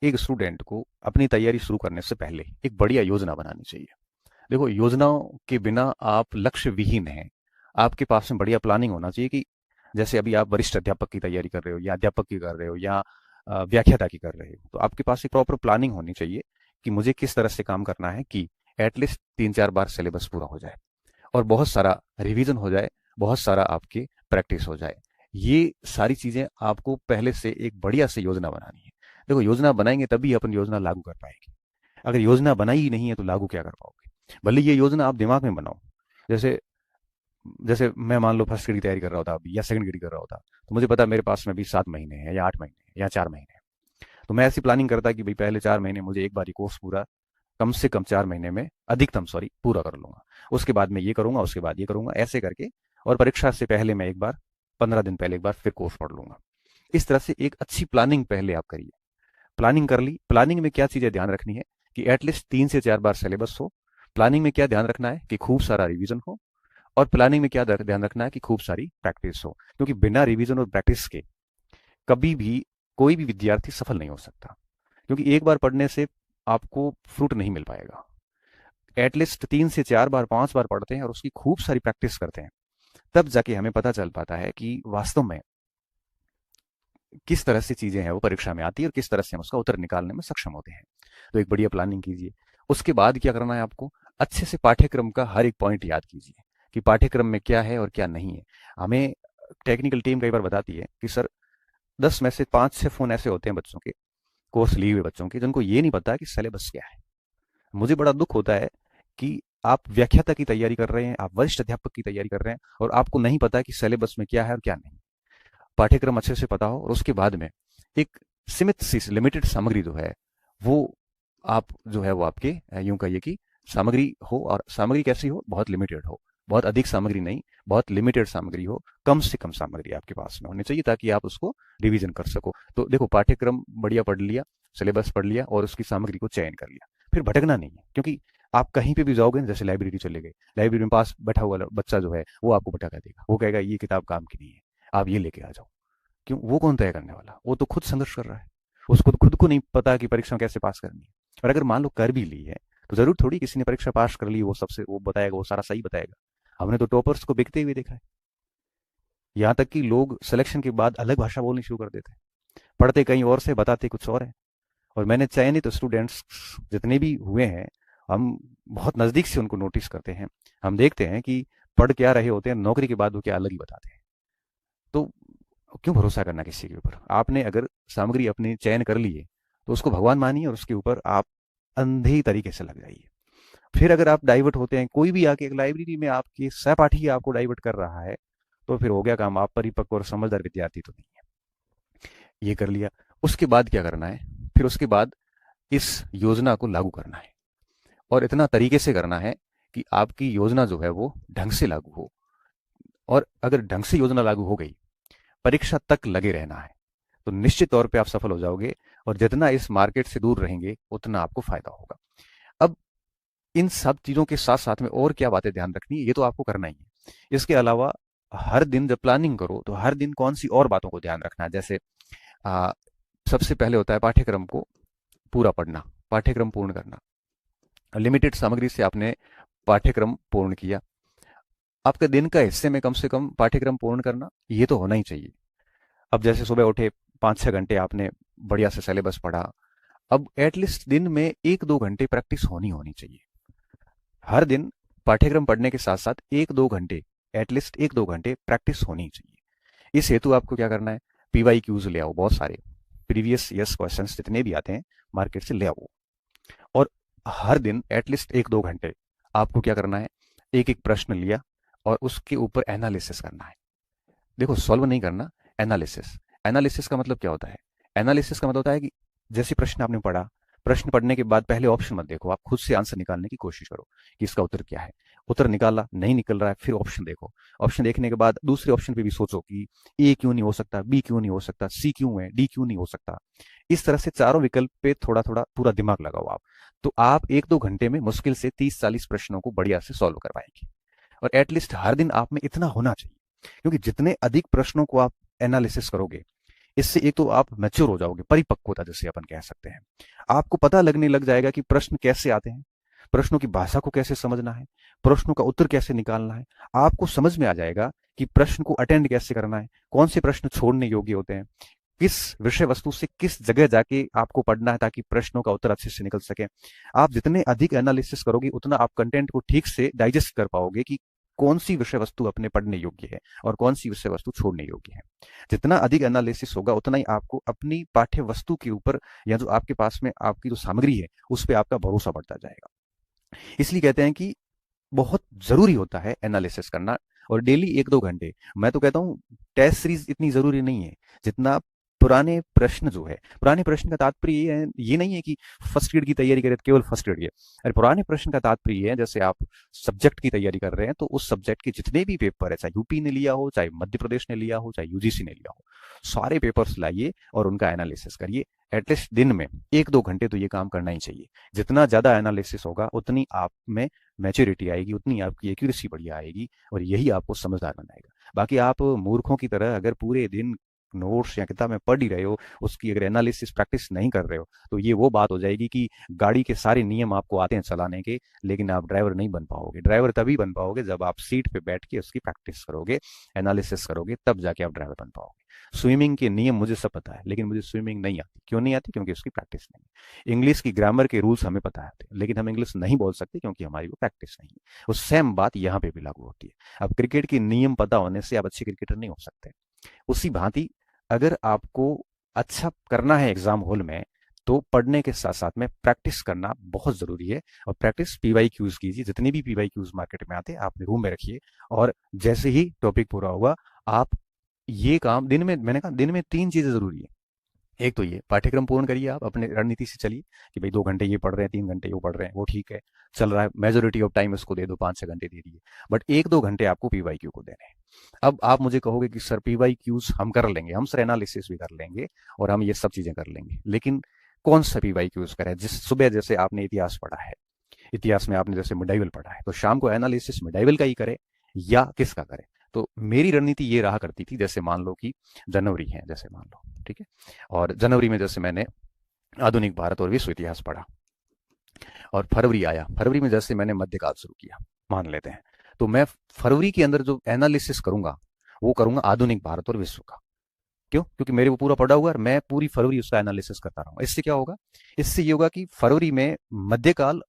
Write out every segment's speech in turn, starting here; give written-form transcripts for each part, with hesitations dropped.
एक स्टूडेंट को अपनी तैयारी शुरू करने से पहले एक बढ़िया योजना बनानी चाहिए। देखो, योजनाओं के बिना आप लक्ष्य विहीन हैं। आपके पास में बढ़िया प्लानिंग होना चाहिए कि जैसे अभी आप वरिष्ठ अध्यापक की तैयारी कर रहे हो या अध्यापक की कर रहे हो या व्याख्याता की कर रहे हो, तो आपके पास एक प्रॉपर प्लानिंग होनी चाहिए कि मुझे किस तरह से काम करना है कि एटलीस्ट 3-4 बार सिलेबस पूरा हो जाए और बहुत सारा रिवीजन हो जाए, बहुत सारा आपकी प्रैक्टिस हो जाए। ये सारी चीजें आपको पहले से एक बढ़िया से योजना बनानी है। देखो, योजना बनाएंगे तभी अपन योजना लागू कर पाएंगे। अगर योजना बनाई ही नहीं है तो लागू क्या कर पाओगे? भले ये योजना आप दिमाग में बनाओ। जैसे जैसे मैं मान लो फर्स्ट ग्रेड की तैयारी कर रहा होता अभी या सेकंड ग्रेड की कर रहा होता, तो मुझे पता मेरे पास में अभी 7 महीने हैं या 8 महीने हैं या 4 महीने हैं। तो मैं ऐसी प्लानिंग करता कि भाई पहले 4 महीने मुझे एक बार ये कोर्स पूरा, कम से कम 4 महीने में, अधिकतम सॉरी, पूरा कर लूंगा। उसके बाद मैं ये करूंगा, उसके बाद ये करूंगा, ऐसे करके। और परीक्षा से पहले मैं एक बार, 15 दिन पहले एक बार फिर कोर्स पढ़ लूंगा। इस तरह से एक अच्छी प्लानिंग पहले आप करिए। प्लानिंग कर ली, प्लानिंग में क्या चीजें ध्यान रखनी है कि एटलीस्ट 3 से 4 बार सिलेबस हो। प्लानिंग में क्या ध्यान रखना है कि खूब सारा रिवीजन हो। और प्लानिंग में क्या ध्यान रखना है कि खूब सारी प्रैक्टिस हो, क्योंकि बिना रिवीजन और प्रैक्टिस के कभी भी कोई भी विद्यार्थी सफल नहीं हो सकता। क्योंकि एक बार पढ़ने से आपको फ्रूट नहीं मिल पाएगा। एटलीस्ट 3 से 4 बार, 5 बार पढ़ते हैं और उसकी खूब सारी प्रैक्टिस करते हैं, तब जाके हमें पता चल पाता है कि वास्तव में किस तरह से चीजें हैं वो परीक्षा में आती है और किस तरह से हम उसका उत्तर निकालने में सक्षम होते हैं। तो एक बढ़िया प्लानिंग कीजिए। उसके बाद क्या करना है आपको? अच्छे से पाठ्यक्रम का हर एक पॉइंट याद कीजिए कि पाठ्यक्रम में क्या है और क्या नहीं है। हमें टेक्निकल टीम कई बार बताती है कि सर, 10 में से 5-6 फोन ऐसे होते हैं बच्चों के, कोर्स लिए हुए बच्चों के, जिनको ये नहीं पता कि सिलेबस क्या है। मुझे बड़ा दुख होता है कि आप व्याख्याता की तैयारी कर रहे हैं, आप वरिष्ठ अध्यापक की तैयारी कर रहे हैं और आपको नहीं पता कि सिलेबस में क्या है और क्या नहीं। पाठ्यक्रम अच्छे से पता हो और उसके बाद में एक सीमित सी लिमिटेड सामग्री जो है वो आप जो है वो आपके यूं कहिए कि सामग्री हो। और सामग्री कैसी हो? बहुत लिमिटेड हो। बहुत अधिक सामग्री नहीं, बहुत लिमिटेड सामग्री हो। कम से कम सामग्री आपके पास में होनी चाहिए ताकि आप उसको रिवीजन कर सको। तो देखो, पाठ्यक्रम बढ़िया पढ़ लिया, सिलेबस पढ़ लिया और उसकी सामग्री को चयन कर लिया, फिर भटकना नहीं है। क्योंकि आप कहीं पे भी जाओगे, जैसे लाइब्रेरी चले गए, लाइब्रेरी में पास बैठा हुआ बच्चा जो है वो आपको भटका देगा। वो कहेगा ये किताब काम की नहीं है, आप ये लेके आ जाओ। क्यों? वो कौन तय करने वाला? वो तो खुद संघर्ष कर रहा है। उसको तो खुद को नहीं पता कि परीक्षा कैसे पास करनी है। और अगर मान लो कर भी ली है, तो जरूर थोड़ी किसी ने परीक्षा पास कर ली वो सबसे वो बताएगा, वो सारा सही बताएगा। हमने तो टॉपर्स को बिकते हुए देखा है। यहाँ तक कि लोग सिलेक्शन के बाद अलग भाषा बोलनी शुरू कर देते हैं, पढ़ते कहीं और से, बताते कुछ और है। और मैंने चयनित स्टूडेंट्स जितने भी हुए हैं, हम बहुत नजदीक से उनको नोटिस करते हैं। हम देखते हैं कि पढ़ क्या रहे होते हैं, नौकरी के बाद वो क्या अलग ही बताते हैं। तो क्यों भरोसा करना किसी के ऊपर? आपने अगर सामग्री अपनी चयन कर ली है तो उसको भगवान मानिए और उसके ऊपर आप अंधे तरीके से लग जाइए। फिर अगर आप डाइवर्ट होते हैं, कोई भी आके एक लाइब्रेरी में आपके सहपाठी आपको डाइवर्ट कर रहा है, तो फिर हो गया काम। आप परिपक्व और समझदार विद्यार्थी तो नहीं है। ये कर लिया। उसके बाद क्या करना है? फिर उसके बाद इस योजना को लागू करना है और इतना तरीके से करना है कि आपकी योजना जो है वो ढंग से लागू हो। और अगर ढंग से योजना लागू हो गई, परीक्षा तक लगे रहना है, तो निश्चित तौर पे आप सफल हो जाओगे। और जितना इस मार्केट से दूर रहेंगे उतना आपको फायदा होगा। अब इन सब चीजों के साथ साथ में और क्या बातें ध्यान रखनी है, ये तो आपको करना ही है। इसके अलावा हर दिन जब प्लानिंग करो तो हर दिन कौन सी और बातों को ध्यान रखना है। जैसे आ, सबसे पहले होता है पाठ्यक्रम को पूरा पढ़ना, पाठ्यक्रम पूर्ण करना। लिमिटेड सामग्री से आपने पाठ्यक्रम पूर्ण किया, आपके दिन का हिस्से में कम से कम पाठ्यक्रम पूर्ण करना, ये तो होना ही चाहिए। अब जैसे सुबह उठे, 5-6 घंटे आपने बढ़िया से सिलेबस पढ़ा। अब एटलीस्ट दिन में 1-2 घंटे प्रैक्टिस होनी होनी चाहिए। हर दिन पाठ्यक्रम पढ़ने के साथ साथ 1-2 घंटे, एटलीस्ट 1-2 घंटे प्रैक्टिस होनी चाहिए। इस हेतु आपको क्या करना है? पीवाई क्यूज ले आओ, बहुत सारे प्रीवियस यस क्वेश्चन जितने भी आते हैं मार्केट से ले आओ। और हर दिन एटलीस्ट 1-2 घंटे आपको क्या करना है? एक एक प्रश्न लिया और उसके ऊपर एनालिसिस करना है। देखो, सॉल्व नहीं करना, एनालिसिस। एनालिसिस का मतलब क्या होता है? एनालिसिस का मतलब होता है कि जैसे प्रश्न आपने पढ़ा, प्रश्न पढ़ने के बाद पहले ऑप्शन मत देखो, आप खुद से आंसर निकालने की कोशिश करो कि इसका उत्तर क्या है। उत्तर निकाला, नहीं निकल रहा है, फिर ऑप्शन देखो। ऑप्शन देखने के बाद दूसरे ऑप्शन पे भी सोचो कि ए क्यों नहीं हो सकता, बी क्यों नहीं हो सकता, सी क्यों है, डी क्यों नहीं हो सकता। इस तरह से चारों विकल्प पे थोड़ा थोड़ा पूरा दिमाग लगाओ आप। तो आप 1-2 घंटे में मुश्किल से 30-40 प्रश्नों को बढ़िया से सॉल्व कर पाएंगे। और एटलीस्ट हर दिन आप में इतना होना चाहिए, क्योंकि जितने अधिक प्रश्नों को आप एनालिसिस करोगे, इससे एक तो आप मैच्योर हो जाओगे, परिपक्वता जैसे अपन कह सकते हैं। आपको पता लगने लग जाएगा कि प्रश्न कैसे आते हैं, प्रश्नों की भाषा को कैसे समझना है, प्रश्नों का उत्तर कैसे निकालना है। आपको समझ में आ जाएगा कि प्रश्न को अटेंड कैसे करना है, कौन से प्रश्न छोड़ने योग्य होते हैं, किस विषय वस्तु से किस जगह जाके आपको पढ़ना है ताकि प्रश्नों का उत्तर अच्छे से निकल सके। आप जितने अधिक एनालिसिस करोगे उतना आप कंटेंट को ठीक से डाइजेस्ट कर पाओगे कि कौन सी विषय वस्तु अपने पढ़ने योग्य है और कौन सी विषय वस्तु छोड़ने योग्य है। जितना अधिक एनालिसिस होगा उतना ही आपको अपनी पाठ्य वस्तु के ऊपर या जो आपके पास में आपकी जो सामग्री है उस पर आपका भरोसा बढ़ता जाएगा। इसलिए कहते हैं कि बहुत जरूरी होता है एनालिसिस करना, और डेली 1-2 घंटे। मैं तो कहता हूँ टेस्ट सीरीज इतनी जरूरी नहीं है जितना पुराने प्रश्न जो है। पुराने प्रश्न का तात्पर्य ये नहीं है कि फर्स्ट ग्रेड की तैयारी करें तो केवल फर्स्ट ग्रेड की। अरे पुराने प्रश्न का तात्पर्य ये है जैसे आप सब्जेक्ट की तैयारी कर रहे हैं तो उस सब्जेक्ट के जितने भी पेपर है, चाहे यूपी ने लिया हो, चाहे मध्य प्रदेश ने लिया हो, चाहे यूजीसी ने लिया हो, सारे पेपर्स लाइए और उनका एनालिसिस करिए। एटलीस्ट दिन में 1-2 घंटे तो ये काम करना ही चाहिए। जितना ज्यादा एनालिसिस होगा उतनी आप में मैच्योरिटी आएगी, उतनी आपकी एक्यूरेसी बढ़िया आएगी और यही आपको समझदार बनाएगा। बाकी आप मूर्खों की तरह अगर पूरे दिन नोट्स या किताब में पढ़ ही रहे हो, उसकी अगर एनालिसिस प्रैक्टिस नहीं कर रहे हो, तो ये वो बात हो जाएगी कि गाड़ी के सारे नियम आपको आते हैं चलाने के, लेकिन आप ड्राइवर नहीं बन पाओगे। ड्राइवर तभी बन पाओगे जब आप सीट पे बैठ के उसकी प्रैक्टिस करोगे, एनालिसिस करोगे, तब जाके आप ड्राइवर बन पाओगे। स्विमिंग के नियम मुझे सब पता है, लेकिन मुझे स्विमिंग नहीं आती। क्यों नहीं आती? क्योंकि उसकी प्रैक्टिस नहीं है। इंग्लिश की ग्रामर के रूल्स हमें पता है, लेकिन हम इंग्लिश नहीं बोल सकते क्योंकि हमारी वो प्रैक्टिस नहीं है। वो सेम बात यहाँ पे भी लागू होती है। अब क्रिकेट के नियम पता होने से आप अच्छे क्रिकेटर नहीं हो सकते। उसी भांति अगर आपको अच्छा करना है एग्जाम हॉल में, तो पढ़ने के साथ साथ में प्रैक्टिस करना बहुत जरूरी है। और प्रैक्टिस पीवाई क्यूज कीजिए, जितने भी पीवाई क्यूज मार्केट में आते हैं आप रूम में रखिए, और जैसे ही टॉपिक पूरा होगा आप ये काम दिन में, मैंने कहा दिन में 3 चीजें जरूरी है। एक तो ये पाठ्यक्रम पूर्ण करिए, आप अपने रणनीति से चलिए कि भाई 2 घंटे ये पढ़ रहे हैं, 3 घंटे वो पढ़ रहे हैं, वो ठीक है, चल रहा है। मेजोरिटी ऑफ टाइम इसको दे दो, 5-6 घंटे दे दिए, बट 1-2 घंटे आपको पीवाई क्यू को देने हैं। अब आप मुझे कहोगे कि सर पीवाई क्यूज हम कर लेंगे, हम सर एनालिसिस भी कर लेंगे और हम ये सब चीजें कर लेंगे, लेकिन कौन सा पीवाई क्यूज करें? जिस सुबह जैसे आपने इतिहास पढ़ा है, इतिहास में आपने जैसे मिडाइवल पढ़ा है, तो शाम को एनालिसिस मिडाइवल का ही करें या किसका करें? तो मेरी रणनीति ये रहा करती थी, जैसे मान लो कि जनवरी है, जैसे मान लो, ठीक है, और जनवरी में जैसे मैंने आधुनिक भारत और विश्व इतिहास पढ़ा, और फरवरी आया, फरवरी में जैसे मैंने मध्यकाल शुरू किया मान लेते हैं, तो मैं फरवरी के अंदर जो एनालिसिस करूंगा वो करूंगा आधुनिक भारत और विश्व का। क्यों? क्योंकि मेरे वो पूरा पढ़ा हुआ है और मैं पूरी फरवरी उसका एनालिसिस करता रहूंगा। इससे क्या होगा? इससे ये होगा कि फरवरी में मध्यकाल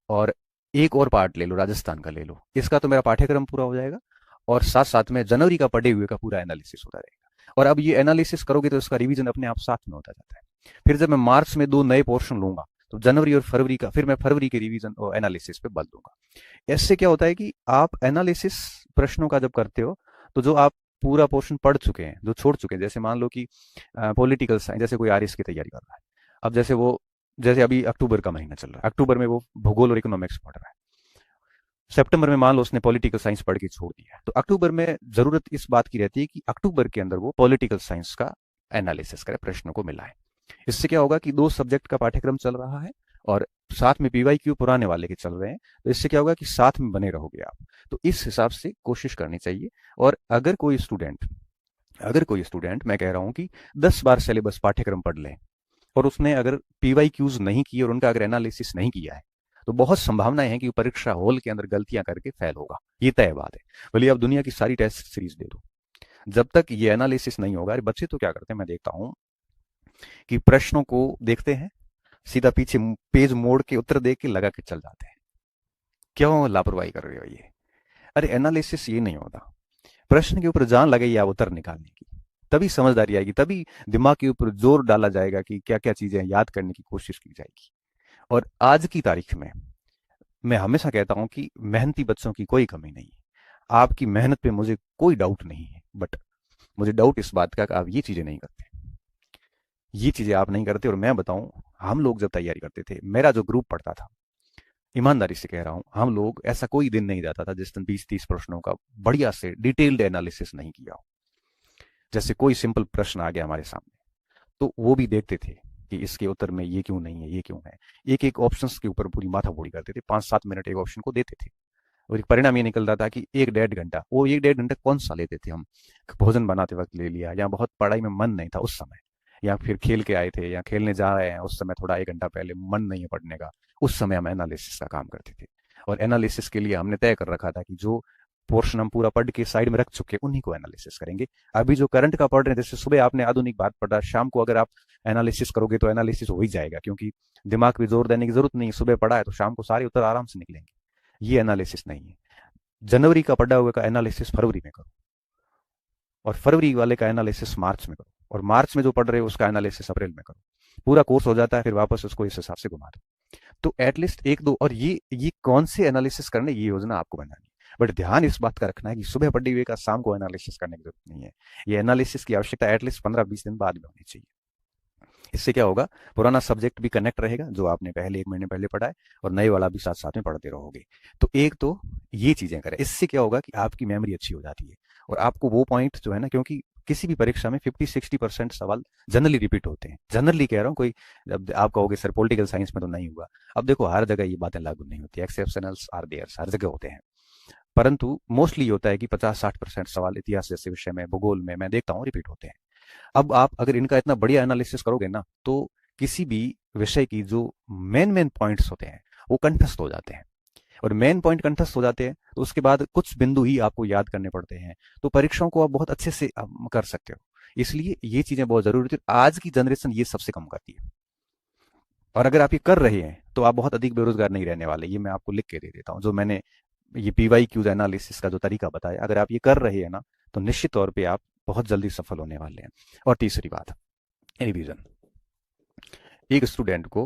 और एक और पार्ट ले लो, राजस्थान का ले लो, इसका तो मेरा पाठ्यक्रम पूरा हो जाएगा, और साथ साथ में जनवरी का पढ़े हुए का पूरा एनालिसिस होता रहेगा। और अब ये एनालिसिस करोगे तो इसका रिवीजन अपने आप साथ में होता जाता है। फिर जब मैं मार्च में 2 नए पोर्शन लूंगा तो जनवरी और फरवरी का फिर मैं फरवरी के रिवीजन और एनालिसिस पे बल दूंगा। इससे क्या होता है कि आप एनालिसिस प्रश्नों का जब करते हो तो जो आप पूरा पोर्शन पढ़ चुके हैं, जो छोड़ चुके हैं, जैसे मान लो कि पॉलिटिकल साइंस, जैसे कोई आरएस की तैयारी कर रहा है, अब जैसे वो, जैसे अभी अक्टूबर का महीना चल रहा है, अक्टूबर में वो भूगोल और इकोनॉमिक्स पढ़ रहा है, सितंबर में मान लो उसने पॉलिटिकल साइंस पढ़ के छोड़ दिया, तो अक्टूबर में जरूरत इस बात की रहती है कि अक्टूबर के अंदर वो पॉलिटिकल साइंस का एनालिसिस करे, प्रश्नों को मिलाए। इससे क्या होगा कि 2 सब्जेक्ट का पाठ्यक्रम चल रहा है और साथ में पीवाई क्यू पुराने वाले के चल रहे हैं, तो इससे क्या होगा कि साथ में बने रहोगे आप। तो इस हिसाब से कोशिश करनी चाहिए। और अगर कोई स्टूडेंट मैं कह रहा हूं कि 10 बार सिलेबस पाठ्यक्रम पढ़ ले और उसने अगर पीवाई क्यूज नहीं की और उनका अगर एनालिसिस नहीं किया है, तो बहुत संभावनाएं हैं कि वो परीक्षा हॉल के अंदर गलतियां करके फेल होगा। ये तय बात है। भले आप दुनिया की सारी टेस्ट सीरीज दे दो, जब तक ये एनालिसिस नहीं होगा। बच्चे तो क्या करते हैं, मैं देखता हूं कि प्रश्नों को देखते हैं, सीधा पीछे पेज मोड़ के उत्तर देख के लगा के चल जाते हैं। क्यों लापरवाही कर रहे हो ये? अरे एनालिसिस ये नहीं होता। प्रश्न के ऊपर जान लगाइए आप उत्तर निकालने की, तभी समझदारी आएगी, तभी दिमाग के ऊपर जोर डाला जाएगा कि क्या क्या चीजें याद करने की कोशिश की जाएगी। और आज की तारीख में मैं हमेशा कहता हूं कि मेहनती बच्चों की कोई कमी नहीं है। आपकी मेहनत पे मुझे कोई डाउट नहीं है, बट मुझे डाउट इस बात का कि आप ये चीजें नहीं करते, ये चीजें आप नहीं करते। और मैं बताऊं, हम लोग जब तैयारी करते थे, मेरा जो ग्रुप पढ़ता था, ईमानदारी से कह रहा हूं, हम लोग ऐसा कोई दिन नहीं जाता था जिस दिन 20-30 प्रश्नों का बढ़िया से डिटेल्ड एनालिसिस नहीं किया हो। जैसे कोई सिंपल प्रश्न आ गया हमारे सामने, तो वो भी देखते थे कि इसके उत्तर में ये क्यों नहीं है, ये क्यों है। एक एक ऑप्शंस के ऊपर पूरी माथा फोड़ी करते थे, 5-7 मिनट एक ऑप्शन को देते थे। और एक परिणाम ये निकलता था कि 1 डेढ़ घंटा, वो 1 डेढ़ घंटा कौन सा लेते थे हम, भोजन बनाते वक्त ले लिया, या बहुत पढ़ाई में मन नहीं था उस समय, या फिर खेल के आए थे या खेलने जा रहे हैं उस समय थोड़ा 1 घंटा पहले मन नहीं है पढ़ने का, उस समय हम एनालिसिस का काम करते थे। और एनालिसिस के लिए हमने तय कर रखा था कि जो पोर्शन हम पूरा पढ़ के साइड में रख चुके उन्हीं को एनालिसिस करेंगे। अभी जो करंट का पढ़ रहे हैं, जैसे सुबह आपने आधुनिक बात पढ़ा, शाम को अगर आप एनालिसिस करोगे तो एनालिसिस हो ही जाएगा, क्योंकि दिमाग पे जोर देने की जरूरत नहीं है, सुबह पढ़ा है तो शाम को सारे उत्तर आराम से निकलेंगे। ये एनालिसिस नहीं है। जनवरी का पढ़ा हुआ का एनालिसिस फरवरी में करो, और फरवरी वाले का एनालिसिस मार्च में करो, और मार्च में जो पढ़ रहे हो उसका एनालिसिस अप्रैल में करो। पूरा कोर्स हो जाता है, फिर वापस उसको इस हिसाब से घुमा दो। तो एटलीस्ट एक दो, और ये कौन से एनालिसिस करने, ये योजना आपको बनानी है। बट ध्यान इस बात का रखना है कि सुबह पढ़े हुए का शाम को एनालिसिस करने की जरूरत नहीं है। ये एनालिसिस की आवश्यकता एटलीस्ट 15-20 दिन बाद में होनी चाहिए। इससे क्या होगा, पुराना सब्जेक्ट भी कनेक्ट रहेगा जो आपने पहले 1 महीने पहले पढ़ा है, और नए वाला भी साथ साथ में पढ़ते रहोगे। तो एक तो ये चीजें करें, इससे क्या होगा कि आपकी मेमोरी अच्छी हो जाती है, और आपको वो पॉइंट जो है ना, क्योंकि किसी भी परीक्षा में 50-60% सवाल जनरली रिपीट होते हैं। जनरली कह रहा हूँ, कोई अब आप कहोगे सर पॉलिटिकल साइंस में तो नहीं हुआ, अब देखो हर जगह ये बातें लागू नहीं होती, एक्सेप्शनल्स आर देयर, हर जगह होते हैं, परंतु मोस्टली होता है कि 50-60% सवाल इतिहास जैसे विषय में, भूगोल में मैं देखता हूँ रिपीट होते हैं। अब आप अगर इनका इतना बढ़िया एनालिसिस करोगे ना, तो किसी भी विषय की जो मेन मेन पॉइंट्स होते हैं वो कंठस्थ हो जाते हैं, और मेन पॉइंट कंठस्थ हो जाते हैं तो उसके बाद कुछ बिंदु ही आपको याद करने पड़ते हैं, तो परीक्षाओं को आप बहुत अच्छे से कर सकते हो। इसलिए ये चीजें बहुत जरूरी थी, आज की जनरेशन ये सबसे कम करती है। और अगर आप ये कर रहे हैं तो आप बहुत अधिक बेरोजगार नहीं रहने वाले, ये मैं आपको लिख के दे देता हूँ। जो मैंने ये पीवाई क्यूज एनालिसिस का जो तरीका बताया, अगर आप ये कर रहे हैं ना, तो निश्चित तौर पे आप बहुत जल्दी सफल होने वाले हैं। और तीसरी बात, रिवीजन। एक स्टूडेंट को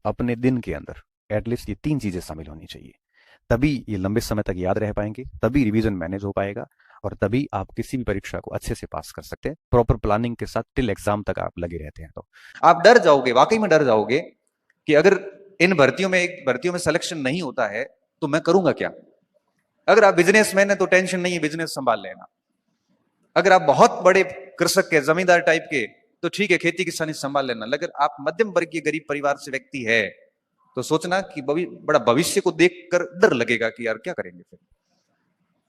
अपने दिन के अंदर एटलीस्ट ये 3 चीजें शामिल होनी चाहिए, तभी ये लंबे समय तक याद रह पाएंगे, तभी रिवीजन मैनेज हो पाएगा, और तभी आप किसी भी परीक्षा को अच्छे से पास कर सकते हैं, प्रॉपर प्लानिंग के साथ टिल एग्जाम तक आप लगे रहते हैं। तो आप डर जाओगे, वाकई में डर जाओगे कि अगर इन भर्तियों में सिलेक्शन नहीं होता है तो मैं करूंगा क्या। अगर आप बिजनेसमैन है तो टेंशन नहीं है, बिजनेस संभाल लेना। अगर आप बहुत बड़े कृषक के, जमींदार टाइप के, तो ठीक है, खेती किसानी संभाल लेना। लेकिन आप मध्यम वर्गीय गरीब परिवार से व्यक्ति है तो सोचना कि बड़ा भविष्य को देखकर डर लगेगा कि यार क्या करेंगे फिर।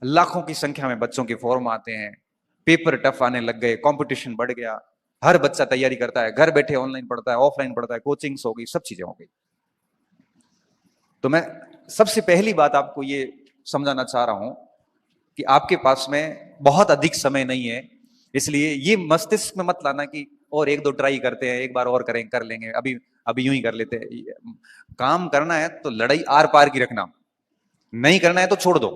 लाखों की संख्या में बच्चों के फॉर्म आते हैं, पेपर टफ आने लग गए, कंपटीशन बढ़ गया, हर बच्चा तैयारी करता है, घर बैठे ऑनलाइन पढ़ता है, ऑफलाइन पढ़ता है, कोचिंग्स हो गई, सब चीजें हो गई। तो मैं सबसे पहली बात आपको ये समझाना चाह रहा हूं कि आपके पास में बहुत अधिक समय नहीं है, इसलिए ये मस्तिष्क में मत लाना कि और 1-2 ट्राई करते हैं, एक बार और करें, कर लेंगे, अभी अभी यूं ही कर लेते हैं। काम करना है तो लड़ाई आर पार की रखना, नहीं करना है तो छोड़ दो।